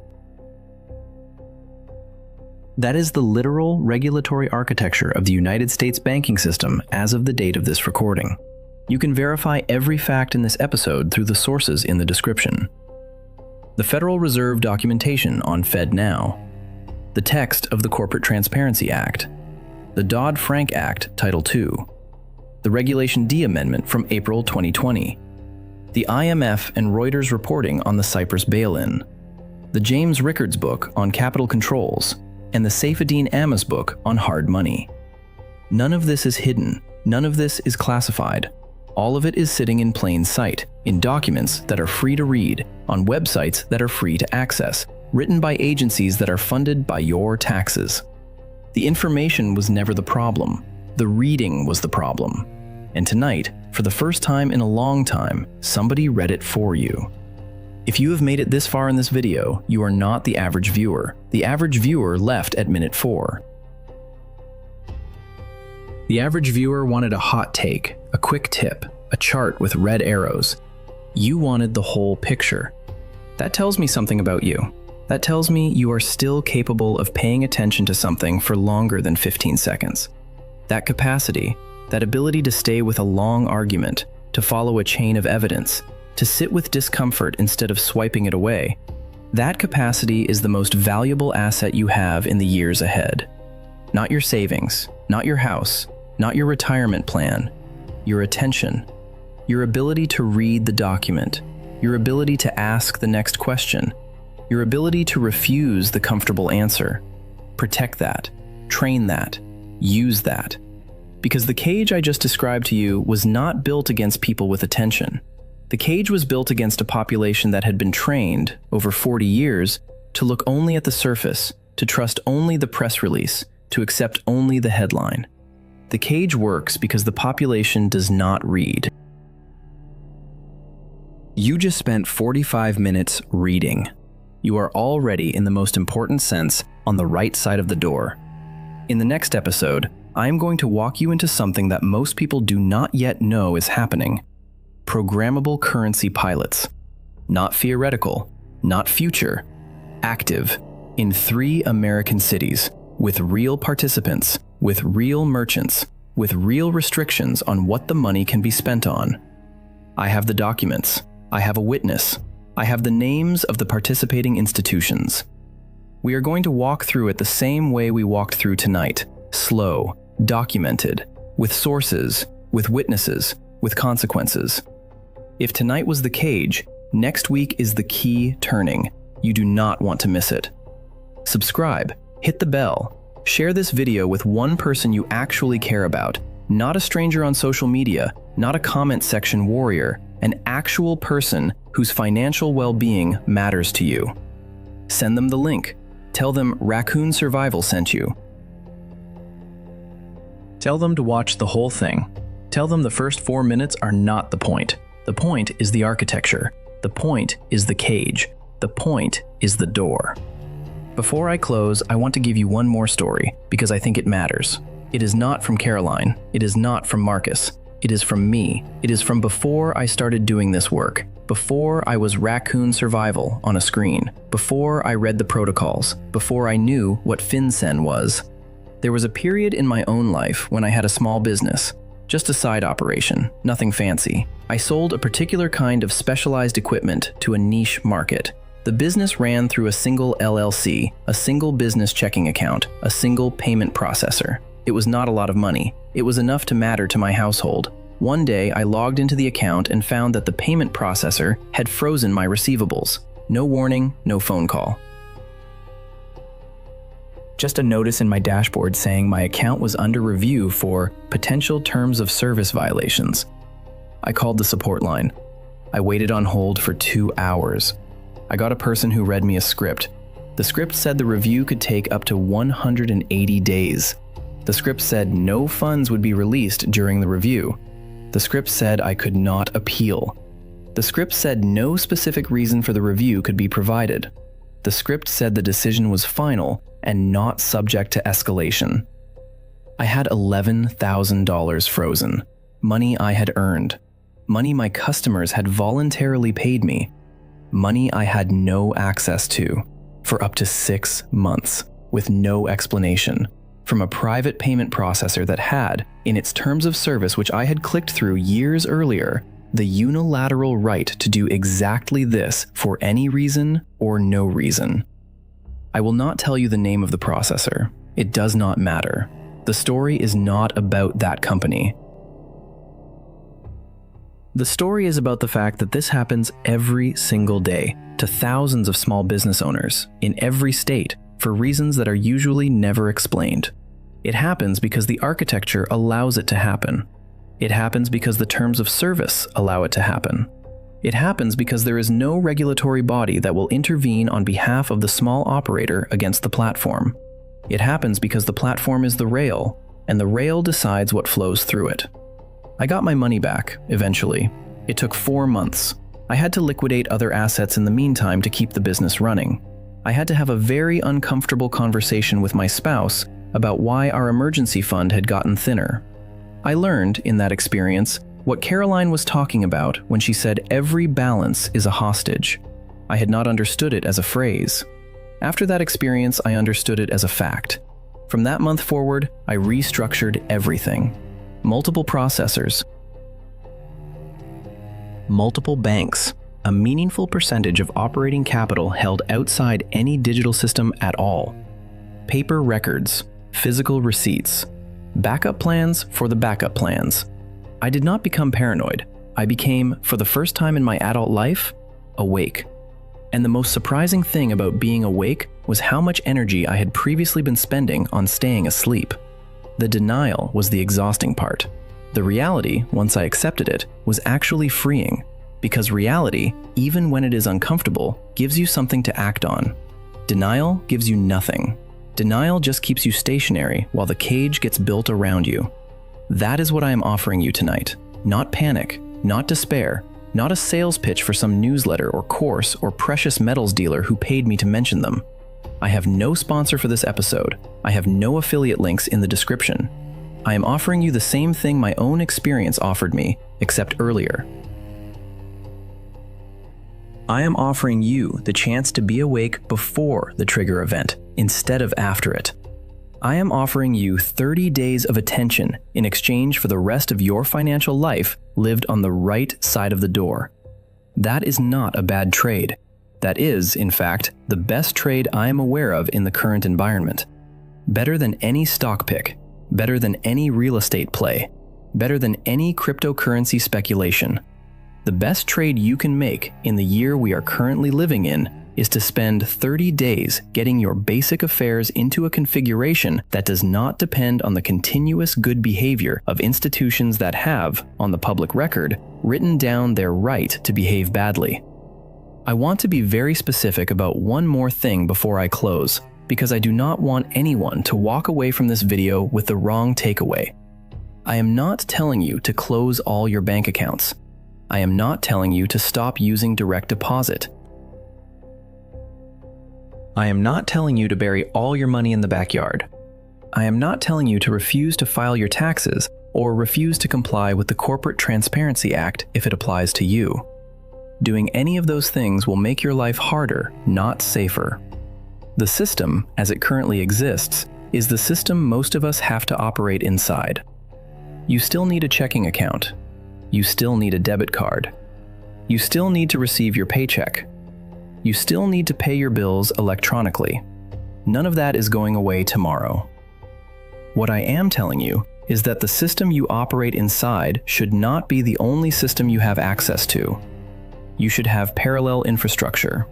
That is the literal regulatory architecture of the United States banking system as of the date of this recording. You can verify every fact in this episode through the sources in the description. The Federal Reserve documentation on FedNow, the text of the Corporate Transparency Act, the Dodd-Frank Title II, the Regulation D Amendment from April 2020, the IMF and Reuters reporting on the Cyprus bail-in, the James Rickards book on capital controls, and the Saifedean Ammous book on hard money. None of this is hidden. None of this is classified. All of it is sitting in plain sight, in documents that are free to read, on websites that are free to access, written by agencies that are funded by your taxes. The information was never the problem. The reading was the problem. And tonight, for the first time in a long time, somebody read it for you. If you have made it this far in this video, you are not the average viewer. The average viewer left at minute 4. The average viewer wanted a hot take, a quick tip, a chart with red arrows. You wanted the whole picture. That tells me something about you. That tells me you are still capable of paying attention to something for longer than 15 seconds. That capacity, that ability to stay with a long argument, to follow a chain of evidence, to sit with discomfort instead of swiping it away, that capacity is the most valuable asset you have in the years ahead. Not your savings, not your house, not your retirement plan, your attention, your ability to read the document, your ability to ask the next question, your ability to refuse the comfortable answer. Protect that, train that, use that. Because the cage I just described to you was not built against people with attention. The cage was built against a population that had been trained, over 40 years, to look only at the surface, to trust only the press release, to accept only the headline. The cage works because the population does not read. You just spent 45 minutes reading. You are already, in the most important sense, on the right side of the door. In the next episode, I am going to walk you into something that most people do not yet know is happening. Programmable currency pilots. Not theoretical, not future, active, in 3 American cities, with real participants, with real merchants, with real restrictions on what the money can be spent on. I have the documents. I have a witness. I have the names of the participating institutions. We are going to walk through it the same way we walked through tonight, slow, documented, with sources, with witnesses, with consequences. If tonight was the cage, next week is the key turning. You do not want to miss it. Subscribe, hit the bell, share this video with one person you actually care about, not a stranger on social media, not a comment section warrior, an actual person whose financial well-being matters to you. Send them the link. Tell them Raccoon Survival sent you. Tell them to watch the whole thing. Tell them the first 4 minutes are not the point. The point is the architecture. The point is the cage. The point is the door. Before I close, I want to give you one more story because I think it matters. It is not from Caroline. It is not from Marcus. It is from me. It is from before I started doing this work, before I was Raccoon Survival on a screen, before I read the protocols, before I knew what FinCEN was. There was a period in my own life when I had a small business, just a side operation, nothing fancy. I sold a particular kind of specialized equipment to a niche market. The business ran through a single LLC, a single business checking account, a single payment processor. It was not a lot of money. It was enough to matter to my household. One day, I logged into the account and found that the payment processor had frozen my receivables. No warning, no phone call. Just a notice in my dashboard saying my account was under review for potential terms of service violations. I called the support line. I waited on hold for 2 hours. I got a person who read me a script. The script said the review could take up to 180 days. The script said no funds would be released during the review. The script said I could not appeal. The script said no specific reason for the review could be provided. The script said the decision was final and not subject to escalation. I had $11,000 frozen, money I had earned, money my customers had voluntarily paid me, money I had no access to for up to 6 months with no explanation, from a private payment processor that had, in its terms of service which I had clicked through years earlier, the unilateral right to do exactly this for any reason or no reason. I will not tell you the name of the processor. It does not matter. The story is not about that company. The story is about the fact that this happens every single day to thousands of small business owners in every state for reasons that are usually never explained. It happens because the architecture allows it to happen. It happens because the terms of service allow it to happen. It happens because there is no regulatory body that will intervene on behalf of the small operator against the platform. It happens because the platform is the rail, and the rail decides what flows through it. I got my money back, eventually. It took 4 months. I had to liquidate other assets in the meantime to keep the business running. I had to have a very uncomfortable conversation with my spouse about why our emergency fund had gotten thinner. I learned, in that experience, what Caroline was talking about when she said every balance is a hostage. I had not understood it as a phrase. After that experience, I understood it as a fact. From that month forward, I restructured everything. Multiple processors, multiple banks, a meaningful percentage of operating capital held outside any digital system at all, paper records, physical receipts, backup plans for the backup plans. I did not become paranoid. I became, for the first time in my adult life, awake. And the most surprising thing about being awake was how much energy I had previously been spending on staying asleep. The denial was the exhausting part. The reality, once I accepted it, was actually freeing, because reality, even when it is uncomfortable, gives you something to act on. Denial gives you nothing. Denial just keeps you stationary while the cage gets built around you. That is what I am offering you tonight. Not panic, not despair, not a sales pitch for some newsletter or course or precious metals dealer who paid me to mention them. I have no sponsor for this episode. I have no affiliate links in the description. I am offering you the same thing my own experience offered me, except earlier. I am offering you the chance to be awake before the trigger event, instead of after it. I am offering you 30 days of attention in exchange for the rest of your financial life lived on the right side of the door. That is not a bad trade. That is, in fact, the best trade I am aware of in the current environment. Better than any stock pick, better than any real estate play, better than any cryptocurrency speculation. The best trade you can make in the year we are currently living in is to spend 30 days getting your basic affairs into a configuration that does not depend on the continuous good behavior of institutions that have, on the public record, written down their right to behave badly. I want to be very specific about one more thing before I close, because I do not want anyone to walk away from this video with the wrong takeaway. I am not telling you to close all your bank accounts. I am not telling you to stop using direct deposit. I am not telling you to bury all your money in the backyard. I am not telling you to refuse to file your taxes or refuse to comply with the Corporate Transparency Act if it applies to you. Doing any of those things will make your life harder, not safer. The system, as it currently exists, is the system most of us have to operate inside. You still need a checking account. You still need a debit card. You still need to receive your paycheck. You still need to pay your bills electronically. None of that is going away tomorrow. What I am telling you is that the system you operate inside should not be the only system you have access to. You should have parallel infrastructure.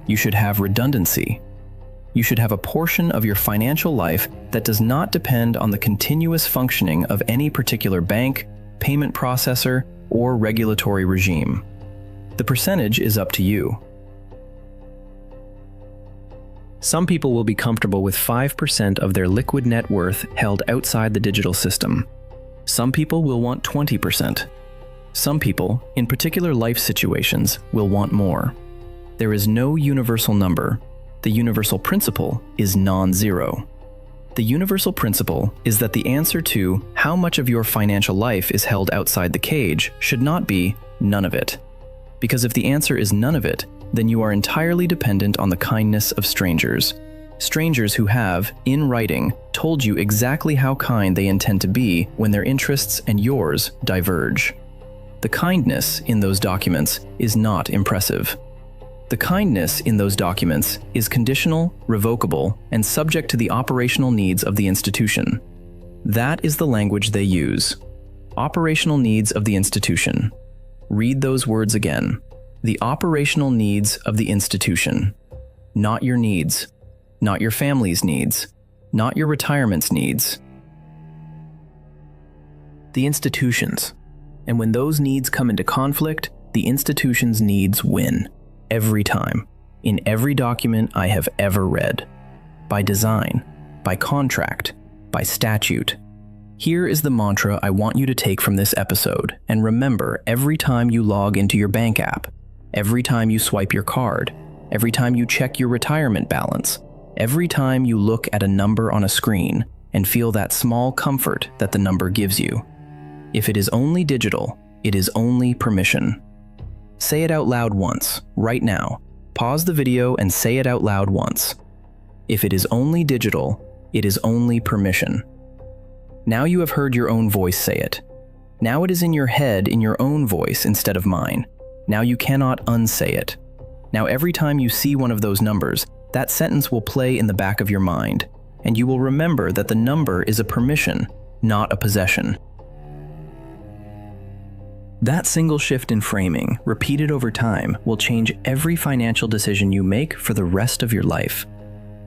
You should have redundancy. You should have a portion of your financial life that does not depend on the continuous functioning of any particular bank, payment processor, or regulatory regime. The percentage is up to you. Some people will be comfortable with 5% of their liquid net worth held outside the digital system. Some people will want 20%. Some people, in particular life situations, will want more. There is no universal number. The universal principle is non-zero. The universal principle is that the answer to how much of your financial life is held outside the cage should not be none of it. Because if the answer is none of it, then you are entirely dependent on the kindness of strangers. Strangers who have, in writing, told you exactly how kind they intend to be when their interests and yours diverge. The kindness in those documents is not impressive. The kindness in those documents is conditional, revocable, and subject to the operational needs of the institution. That is the language they use. Operational needs of the institution. Read those words again. The operational needs of the institution. Not your needs. Not your family's needs. Not your retirement's needs. The institutions. And when those needs come into conflict, the institution's needs win. Every time. In every document I have ever read. By design. By contract. By statute. Here is the mantra I want you to take from this episode and remember every time you log into your bank app. Every time you swipe your card, every time you check your retirement balance, every time you look at a number on a screen and feel that small comfort that the number gives you. If it is only digital, it is only permission. Say it out loud once, right now. Pause the video and say it out loud once. If it is only digital, it is only permission. Now you have heard your own voice say it. Now it is in your head in your own voice instead of mine. Now you cannot unsay it. Now every time you see one of those numbers, that sentence will play in the back of your mind, and you will remember that the number is a permission, not a possession. That single shift in framing, repeated over time, will change every financial decision you make for the rest of your life.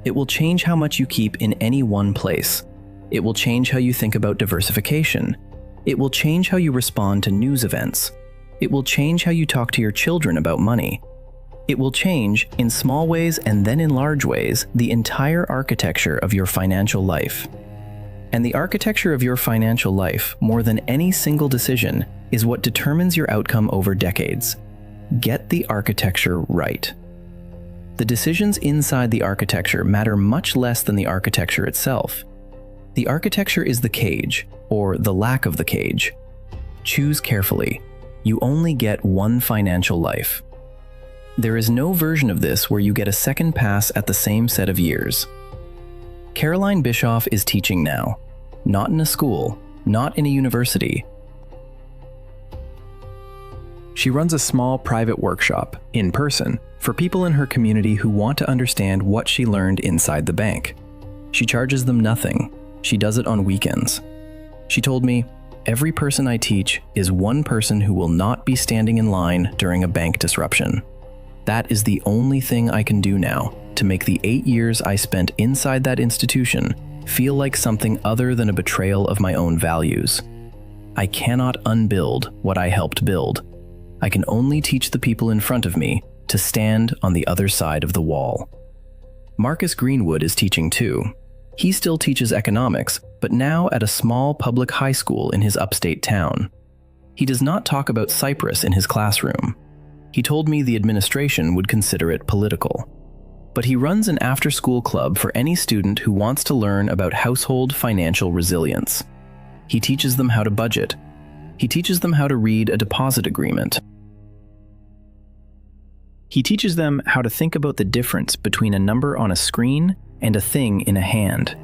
It will change how much you keep in any one place. It will change how you think about diversification. It will change how you respond to news events. It will change how you talk to your children about money. It will change, in small ways and then in large ways, the entire architecture of your financial life. And the architecture of your financial life, more than any single decision, is what determines your outcome over decades. Get the architecture right. The decisions inside the architecture matter much less than the architecture itself. The architecture is the cage, or the lack of the cage. Choose carefully. You only get one financial life. There is no version of this where you get a second pass at the same set of years. Caroline Bischoff is teaching now. Not in a school, not in a university. She runs a small private workshop, in person, for people in her community who want to understand what she learned inside the bank. She charges them nothing. She does it on weekends. She told me, "Every person I teach is one person who will not be standing in line during a bank disruption. That is the only thing I can do now to make the 8 years I spent inside that institution feel like something other than a betrayal of my own values. I cannot unbuild what I helped build. I can only teach the people in front of me to stand on the other side of the wall." Marcus Greenwood is teaching too. He still teaches economics, but now at a small public high school in his upstate town. He does not talk about Cyprus in his classroom. He told me the administration would consider it political. But he runs an after-school club for any student who wants to learn about household financial resilience. He teaches them how to budget. He teaches them how to read a deposit agreement. He teaches them how to think about the difference between a number on a screen and a thing in a hand.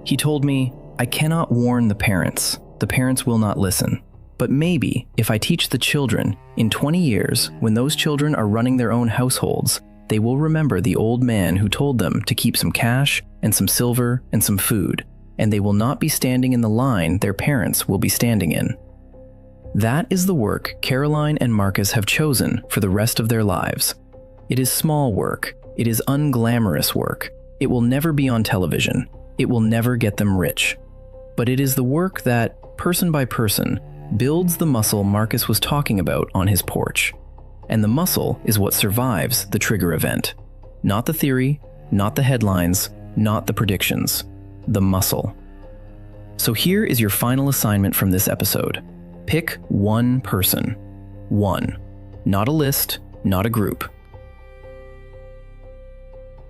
He told me, "I cannot warn the parents. The parents will not listen. But maybe, if I teach the children, in 20 years, when those children are running their own households, they will remember the old man who told them to keep some cash and some silver and some food, and they will not be standing in the line their parents will be standing in." That is the work Caroline and Marcus have chosen for the rest of their lives. It is small work. It is unglamorous work. It will never be on television. It will never get them rich. But it is the work that, person by person, builds the muscle Marcus was talking about on his porch. And the muscle is what survives the trigger event. Not the theory, not the headlines, not the predictions. The muscle. So here is your final assignment from this episode. Pick one person. One. Not a list, not a group.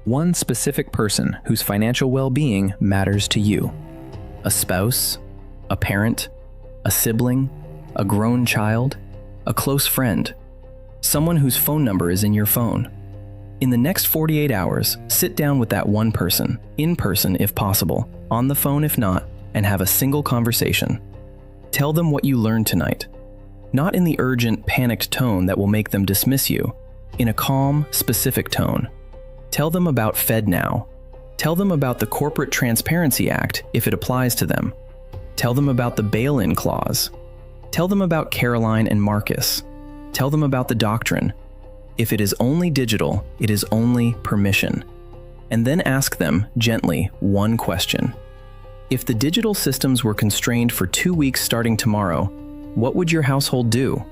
One specific person whose financial well-being matters to you. A spouse, a parent, a sibling, a grown child, a close friend, someone whose phone number is in your phone. In the next 48 hours, sit down with that one person, in person if possible, on the phone if not, and have a single conversation. Tell them what you learned tonight. Not in the urgent, panicked tone that will make them dismiss you, in a calm, specific tone. Tell them about FedNow. Tell them about the Corporate Transparency Act if it applies to them. Tell them about the bail-in clause. Tell them about Caroline and Marcus. Tell them about the doctrine. If it is only digital, it is only permission. And then ask them, gently, one question. If the digital systems were constrained for 2 weeks starting tomorrow, what would your household do?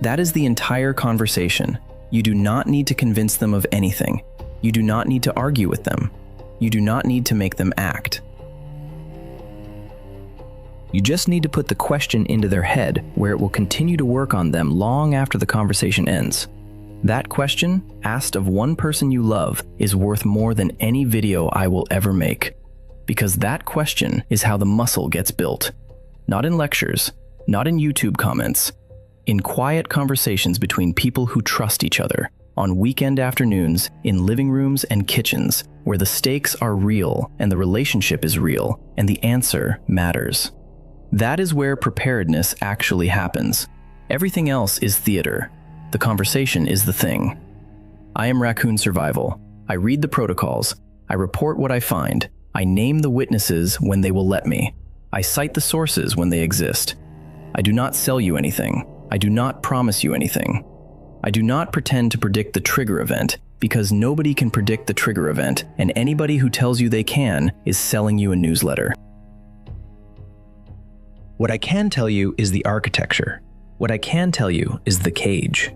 That is the entire conversation. You do not need to convince them of anything. You do not need to argue with them. You do not need to make them act. You just need to put the question into their head where it will continue to work on them long after the conversation ends. That question, asked of one person you love, is worth more than any video I will ever make. Because that question is how the muscle gets built. Not in lectures, not in YouTube comments, in quiet conversations between people who trust each other, on weekend afternoons, in living rooms and kitchens, where the stakes are real and the relationship is real and the answer matters. That is where preparedness actually happens. Everything else is theater. The conversation is the thing. I am Raccoon Survival. I read the protocols. I report what I find. I name the witnesses when they will let me. I cite the sources when they exist. I do not sell you anything. I do not promise you anything. I do not pretend to predict the trigger event, because nobody can predict the trigger event, and anybody who tells you they can is selling you a newsletter. What I can tell you is the architecture. What I can tell you is the cage.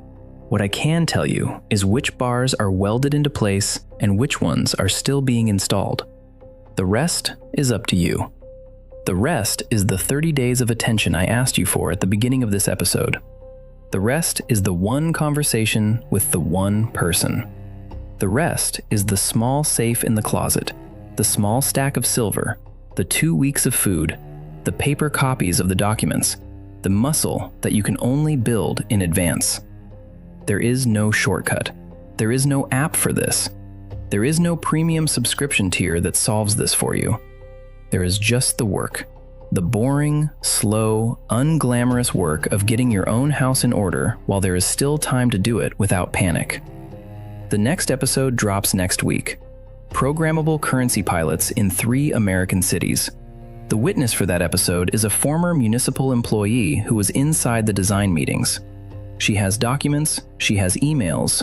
What I can tell you is which bars are welded into place and which ones are still being installed. The rest is up to you. The rest is the 30 days of attention I asked you for at the beginning of this episode. The rest is the one conversation with the one person. The rest is the small safe in the closet, the small stack of silver, the 2 weeks of food, the paper copies of the documents, the muscle that you can only build in advance. There is no shortcut. There is no app for this. There is no premium subscription tier that solves this for you. There is just the work. The boring, slow, unglamorous work of getting your own house in order while there is still time to do it without panic. The next episode drops next week. Programmable currency pilots in 3 American cities. The witness for that episode is a former municipal employee who was inside the design meetings. She has documents, she has emails,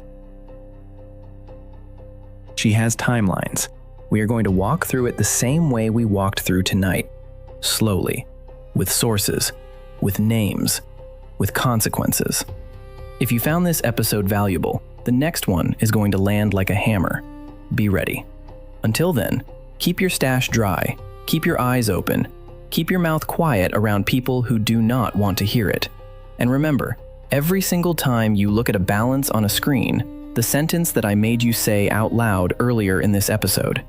she has timelines. We are going to walk through it the same way we walked through tonight. Slowly, with sources, with names, with consequences. If you found this episode valuable, the next one is going to land like a hammer. Be ready. Until then, keep your stash dry, keep your eyes open, keep your mouth quiet around people who do not want to hear it. And remember, every single time you look at a balance on a screen, the sentence that I made you say out loud earlier in this episode.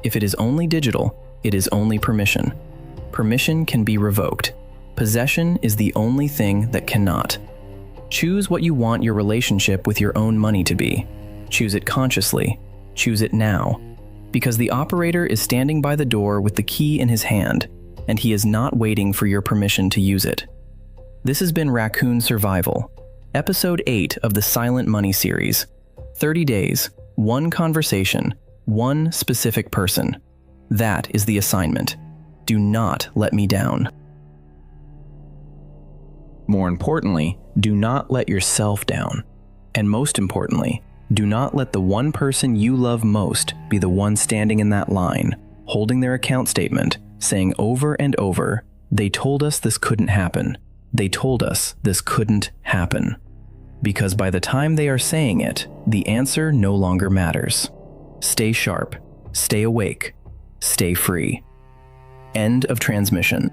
If it is only digital, it is only permission. Permission can be revoked. Possession is the only thing that cannot. Choose what you want your relationship with your own money to be. Choose it consciously. Choose it now. Because the operator is standing by the door with the key in his hand, and he is not waiting for your permission to use it. This has been Raccoon Survival, Episode 8 of the Silent Money series. 30 days, one conversation, one specific person. That is the assignment. Do not let me down. More importantly, do not let yourself down. And most importantly, do not let the one person you love most be the one standing in that line, holding their account statement, saying over and over, "They told us this couldn't happen. They told us this couldn't happen, because by the time they are saying it, the answer no longer matters. Stay sharp, stay awake, stay free. End of transmission.